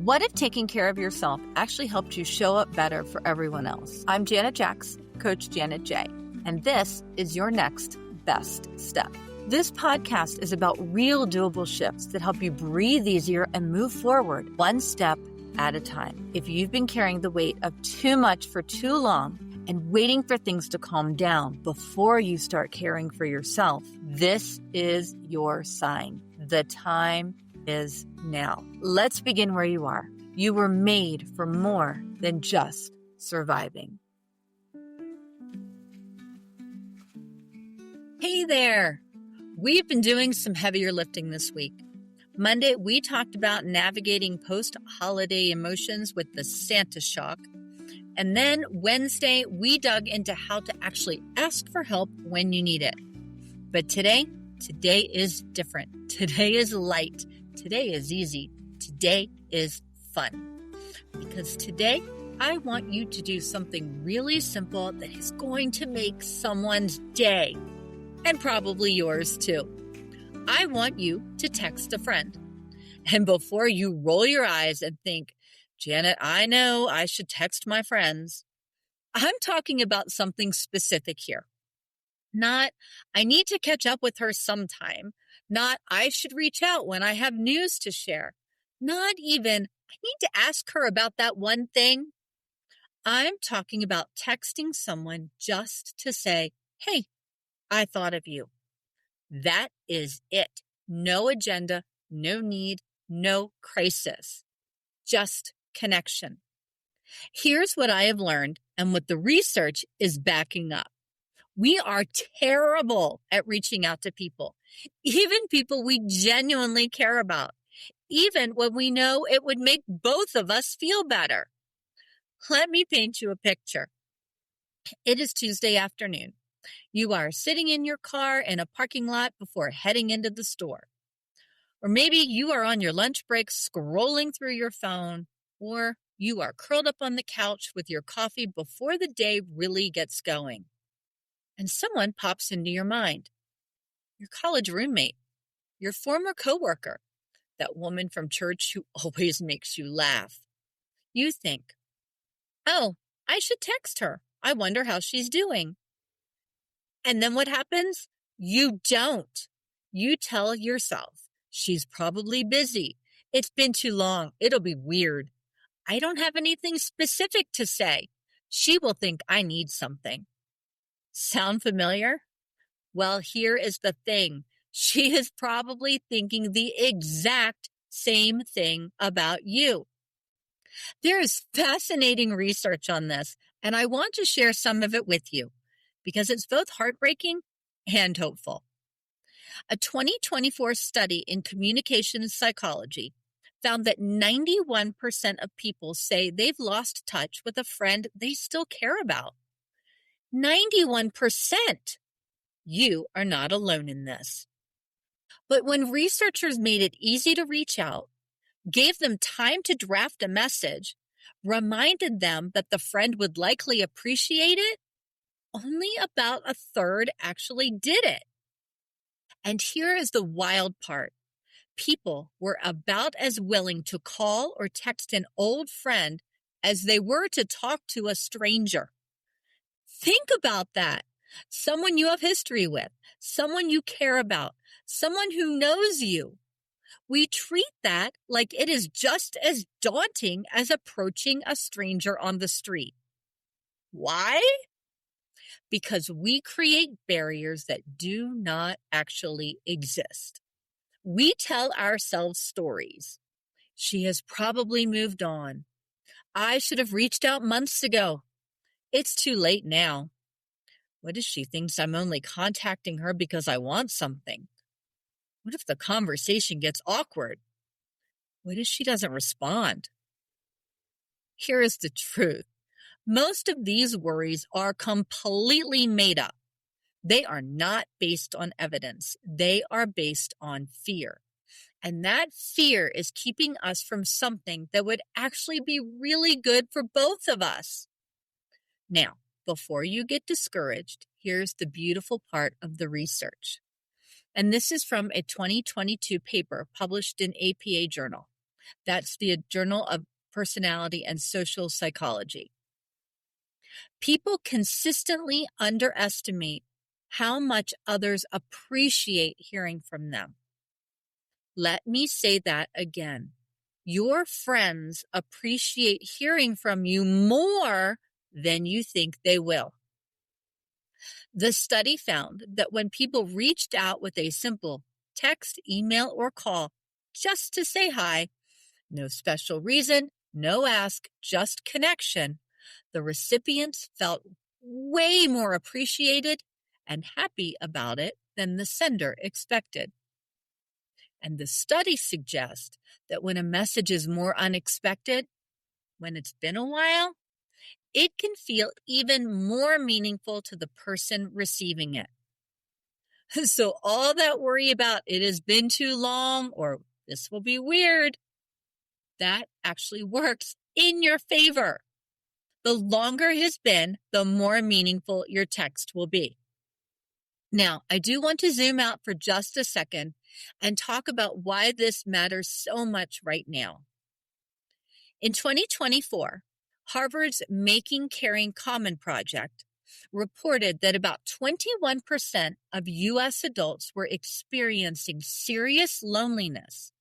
What if taking care of yourself actually helped you show up better for everyone else? I'm Janet Jacks, Coach Janet J, and this is your next best step. This podcast is about real doable shifts that help you breathe easier and move forward one step at a time. If you've been carrying the weight of too much for too long and waiting for things to calm down before you start caring for yourself, this is your sign. The time is now. Let's begin where you are. You were made for more than just surviving. Hey there! We've been doing some heavier lifting this week. Monday, we talked about navigating post-holiday emotions with the Santa shock. And then Wednesday, we dug into how to actually ask for help when you need it. But today is different. Today is light. Today is easy. Today is fun. Because today, I want you to do something really simple that is going to make someone's day. And probably yours too. I want you to text a friend. And before you roll your eyes and think, Janet, I know I should text my friends, I'm talking about something specific here. Not, I need to catch up with her sometime. Not, I should reach out when I have news to share. Not even, I need to ask her about that one thing. I'm talking about texting someone just to say, hey, I thought of you. That is it. No agenda, no need, no crisis. Just connection. Here's what I have learned and what the research is backing up. We are terrible at reaching out to people, even people we genuinely care about, even when we know it would make both of us feel better. Let me paint you a picture. It is Tuesday afternoon. You are sitting in your car in a parking lot before heading into the store. Or maybe you are on your lunch break scrolling through your phone, or you are curled up on the couch with your coffee before the day really gets going. And someone pops into your mind. Your college roommate, your former coworker, that woman from church who always makes you laugh. You think, oh, I should text her. I wonder how she's doing. And then what happens? You don't. You tell yourself, she's probably busy. It's been too long. It'll be weird. I don't have anything specific to say. She will think I need something. Sound familiar? Well, here is the thing. She is probably thinking the exact same thing about you. There is fascinating research on this, and I want to share some of it with you because it's both heartbreaking and hopeful. A 2024 study in communication psychology found that 91% of people say they've lost touch with a friend they still care about. 91%! You are not alone in this. But when researchers made it easy to reach out, gave them time to draft a message, reminded them that the friend would likely appreciate it, only about a third actually did it. And here is the wild part. People were about as willing to call or text an old friend as they were to talk to a stranger. Think about that. Someone you have history with, someone you care about, someone who knows you. We treat that like it is just as daunting as approaching a stranger on the street. Why? Because we create barriers that do not actually exist. We tell ourselves stories. She has probably moved on. I should have reached out months ago. It's too late now. What if she thinks I'm only contacting her because I want something? What if the conversation gets awkward? What if she doesn't respond? Here is the truth. Most of these worries are completely made up. They are not based on evidence. They are based on fear. And that fear is keeping us from something that would actually be really good for both of us. Now, before you get discouraged, here's the beautiful part of the research. And this is from a 2022 paper published in APA Journal. That's the Journal of Personality and Social Psychology. People consistently underestimate how much others appreciate hearing from them. Let me say that again. Your friends appreciate hearing from you more than you think they will. The study found that when people reached out with a simple text, email, or call just to say hi, no special reason, no ask, just connection, the recipients felt way more appreciated and happy about it than the sender expected. And the study suggests that when a message is more unexpected, when it's been a while, it can feel even more meaningful to the person receiving it. So all that worry about it has been too long or this will be weird, that actually works in your favor. The longer it has been, the more meaningful your text will be. Now, I do want to zoom out for just a second and talk about why this matters so much right now. In 2024, Harvard's Making Caring Common project reported that about 21% of U.S. adults were experiencing serious loneliness,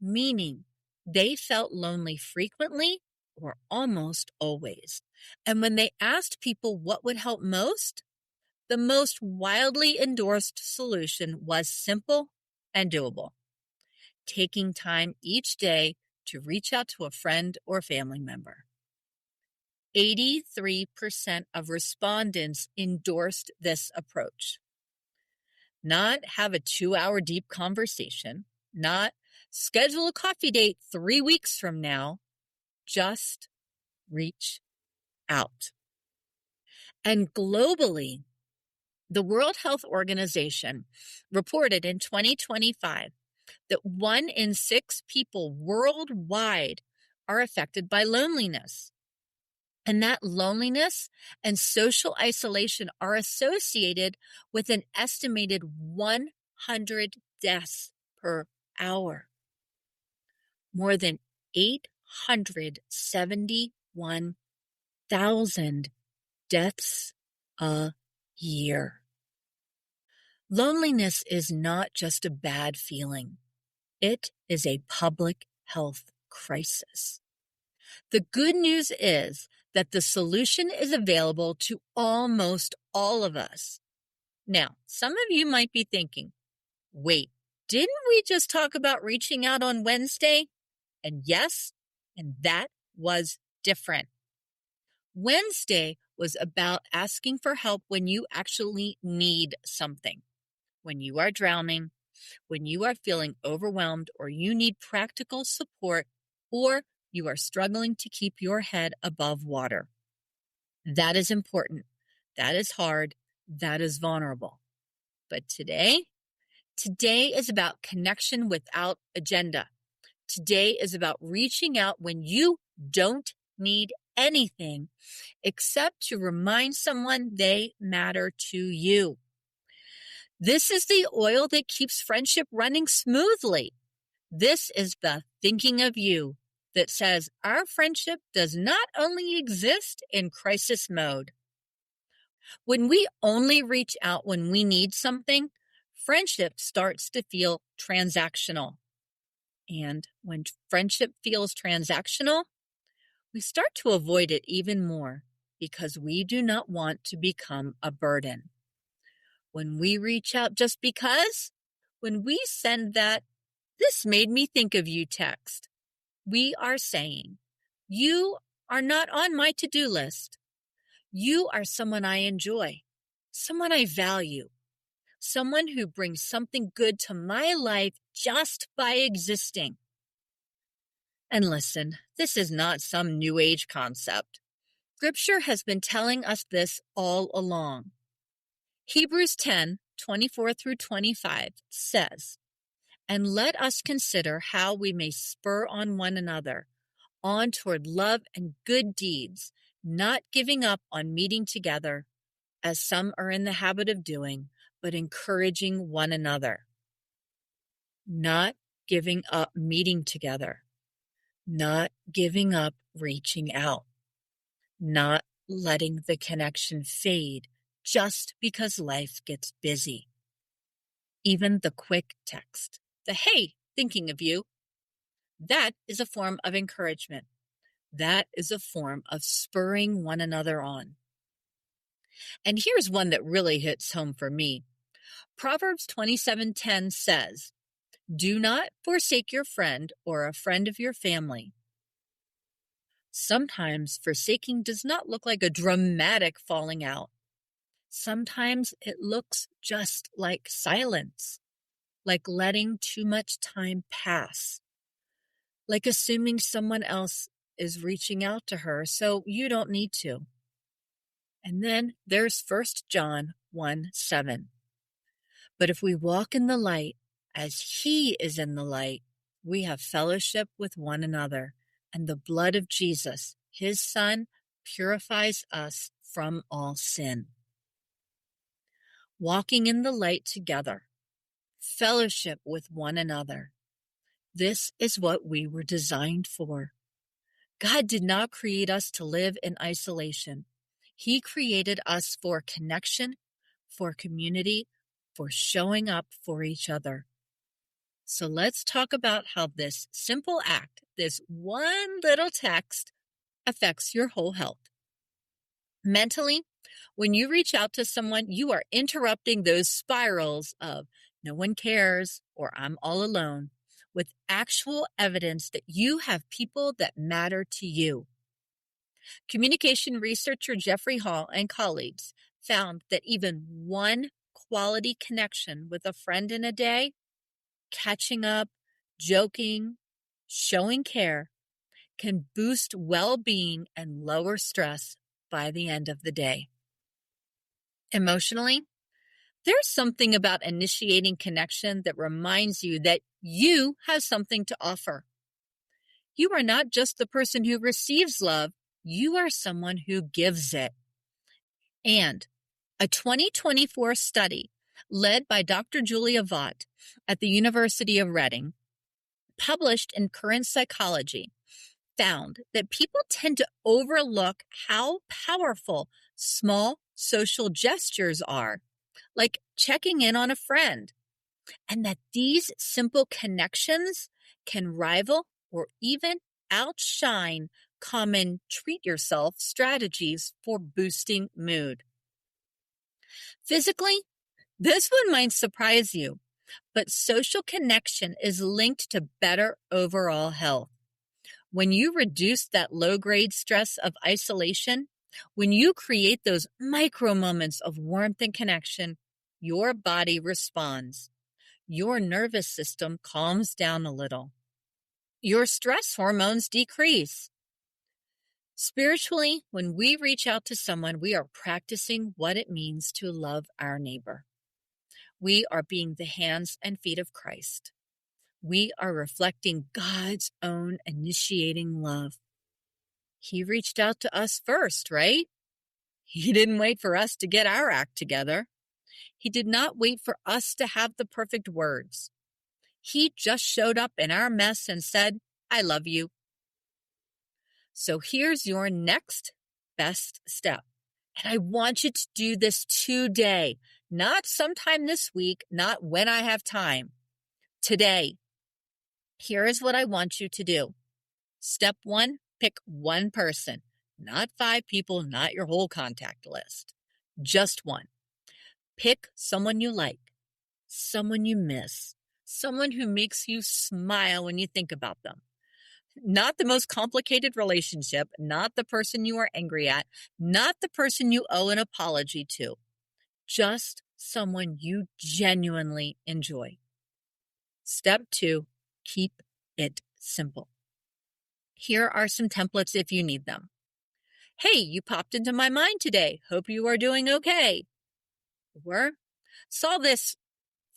meaning they felt lonely frequently or almost always. And when they asked people what would help most, the most widely endorsed solution was simple and doable. Taking time each day to reach out to a friend or family member. 83% of respondents endorsed this approach. Not have a 2-hour deep conversation, not schedule a coffee date 3 weeks from now, just reach out. And globally, the World Health Organization reported in 2025 that 1 in 6 people worldwide are affected by loneliness. And that loneliness and social isolation are associated with an estimated 100 deaths per hour. More than 871,000 deaths a year. Loneliness is not just a bad feeling. It is a public health crisis. The good news is that the solution is available to almost all of us. Now, some of you might be thinking, wait, didn't we just talk about reaching out on Wednesday? And yes, and that was different. Wednesday was about asking for help when you actually need something. When you are drowning, when you are feeling overwhelmed, or you need practical support, or you are struggling to keep your head above water. That is important. That is hard. That is vulnerable. But today is about connection without agenda. Today is about reaching out when you don't need anything except to remind someone they matter to you. This is the oil that keeps friendship running smoothly. This is the thinking of you that says our friendship does not only exist in crisis mode. When we only reach out when we need something, friendship starts to feel transactional. And when friendship feels transactional, we start to avoid it even more because we do not want to become a burden. When we reach out just because, when we send that "this made me think of you" text, we are saying, you are not on my to-do list. You are someone I enjoy, someone I value, someone who brings something good to my life just by existing. And listen, this is not some new age concept. Scripture has been telling us this all along. Hebrews 10:24-25 says, "And let us consider how we may spur on one another, on toward love and good deeds, not giving up on meeting together, as some are in the habit of doing, but encouraging one another." Not giving up meeting together. not giving up reaching out, not letting the connection fade just because life gets busy. Even the quick text, the "hey, thinking of you," that is a form of encouragement. That is a form of spurring one another on. And here's one that really hits home for me. Proverbs 27:10 says, "Do not forsake your friend or a friend of your family." Sometimes forsaking does not look like a dramatic falling out. Sometimes it looks just like silence, like letting too much time pass, like assuming someone else is reaching out to her, so you don't need to. And then there's 1 John 1:7. But if we walk in the light as he is in the light, we have fellowship with one another, and the blood of Jesus, his Son, purifies us from all sin. Walking in the light together, fellowship with one another. This is what we were designed for. God did not create us to live in isolation. He created us for connection, for community, for showing up for each other. So let's talk about how this simple act, this one little text, affects your whole health. Mentally, when you reach out to someone, you are interrupting those spirals of "no one cares" or "I'm all alone" with actual evidence that you have people that matter to you. Communication researcher Jeffrey Hall and colleagues found that even one quality connection with a friend in a day, catching up, joking, showing care, can boost well-being and lower stress by the end of the day. Emotionally, there's something about initiating connection that reminds you that you have something to offer. You are not just the person who receives love, you are someone who gives it. And a 2024 study led by Dr. Julia Vaught at the University of Reading, published in Current Psychology, found that people tend to overlook how powerful small social gestures are, like checking in on a friend, and that these simple connections can rival or even outshine common treat yourself strategies for boosting mood. Physically, this one might surprise you, but social connection is linked to better overall health. When you reduce that low-grade stress of isolation, when you create those micro moments of warmth and connection, your body responds. Your nervous system calms down a little. Your stress hormones decrease. Spiritually, when we reach out to someone, we are practicing what it means to love our neighbor. We are being the hands and feet of Christ. We are reflecting God's own initiating love. He reached out to us first, right? He didn't wait for us to get our act together. He did not wait for us to have the perfect words. He just showed up in our mess and said, "I love you." So here's your next best step. And I want you to do this today, not sometime this week, not when I have time. Today. Here is what I want you to do. Step 1, pick one person, not 5 people, not your whole contact list. Just one. Pick someone you like, someone you miss, someone who makes you smile when you think about them. Not the most complicated relationship, not the person you are angry at, not the person you owe an apology to. Just someone you genuinely enjoy. Step 2, keep it simple. Here are some templates if you need them. "Hey, you popped into my mind today. Hope you are doing okay." Or, "Saw this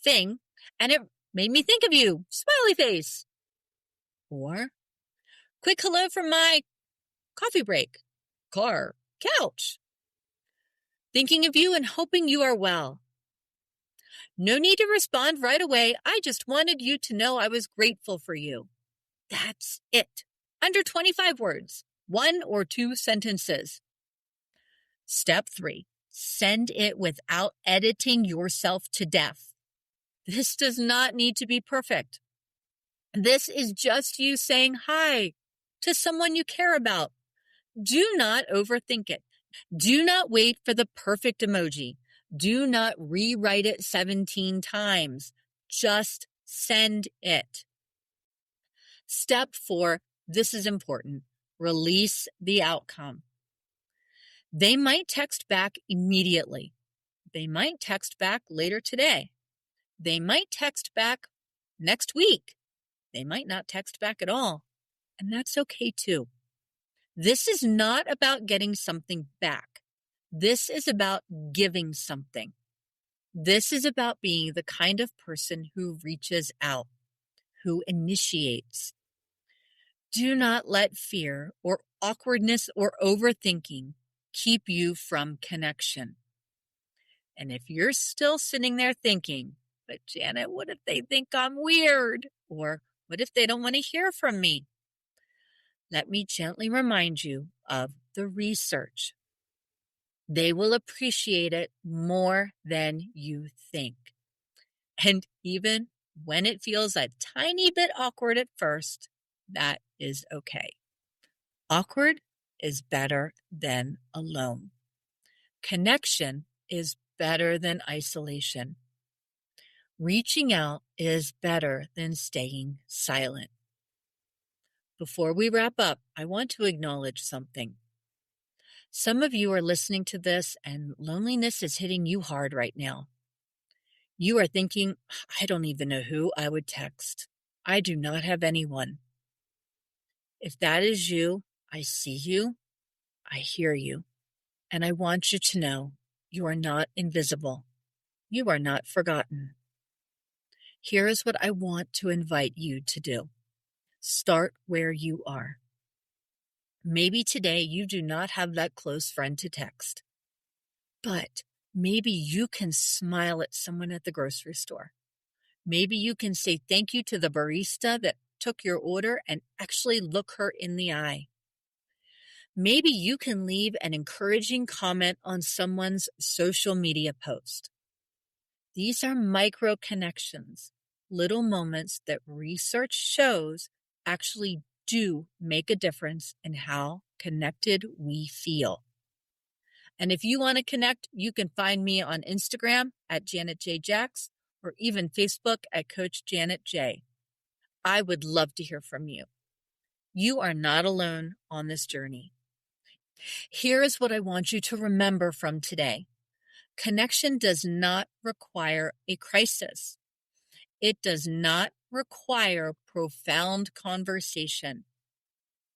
thing and it made me think of you. Smiley face." Or, "Quick hello from my coffee break, car, couch. Thinking of you and hoping you are well. No need to respond right away. I just wanted you to know I was grateful for you." That's it. under 25 words, 1 or 2 sentences. Step 3, send it without editing yourself to death. This does not need to be perfect. This is just you saying hi to someone you care about. Do not overthink it. Do not wait for the perfect emoji. Do not rewrite it 17 times. Just send it. Step 4, this is important. Release the outcome. They might text back immediately. They might text back later today. They might text back next week. They might not text back at all. And that's okay too. This is not about getting something back. This is about giving something. This is about being the kind of person who reaches out, who initiates. Do not let fear or awkwardness or overthinking keep you from connection. And if you're still sitting there thinking, but Janet, what if they think I'm weird? Or what if they don't want to hear from me? Let me gently remind you of the research. They will appreciate it more than you think. And even when it feels a tiny bit awkward at first, that is okay. Awkward is better than alone. Connection is better than isolation. Reaching out is better than staying silent. Before we wrap up, I want to acknowledge something. Some of you are listening to this and loneliness is hitting you hard right now. You are thinking, I don't even know who I would text. I do not have anyone. If that is you, I see you, I hear you, and I want you to know you are not invisible. You are not forgotten. Here is what I want to invite you to do. Start where you are. Maybe today you do not have that close friend to text, but maybe you can smile at someone at the grocery store. Maybe you can say thank you to the barista that took your order and actually look her in the eye. Maybe you can leave an encouraging comment on someone's social media post. These are micro connections, little moments that research shows actually do make a difference in how connected we feel. And if you want to connect, you can find me on Instagram at Janet J. Jacks or even Facebook at Coach Janet J. I would love to hear from you. You are not alone on this journey. Here is what I want you to remember from today. Connection does not require a crisis. It does not require profound conversation.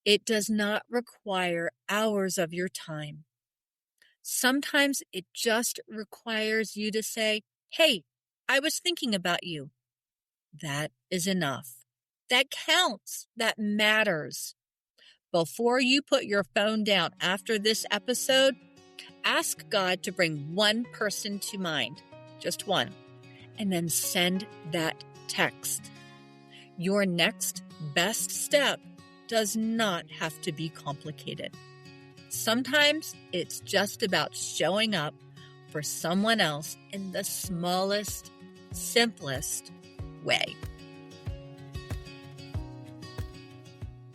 It does not require hours of your time. Sometimes it just requires you to say, hey, I was thinking about you. That is enough. That counts. That matters. Before you put your phone down after this episode, ask God to bring one person to mind, just one, and then send that text. Your next best step does not have to be complicated. Sometimes it's just about showing up for someone else in the smallest, simplest way.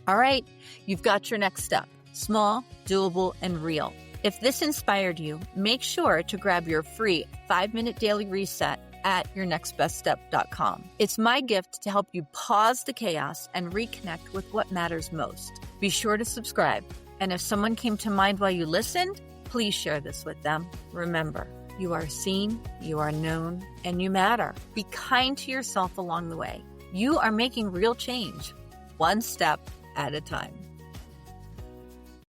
All right, you've got your next step. Small, doable, and real. If this inspired you, make sure to grab your free 5-minute daily reset at yournextbeststep.com. It's my gift to help you pause the chaos and reconnect with what matters most. Be sure to subscribe. And if someone came to mind while you listened, please share this with them. Remember, you are seen, you are known, and you matter. Be kind to yourself along the way. You are making real change, one step at a time.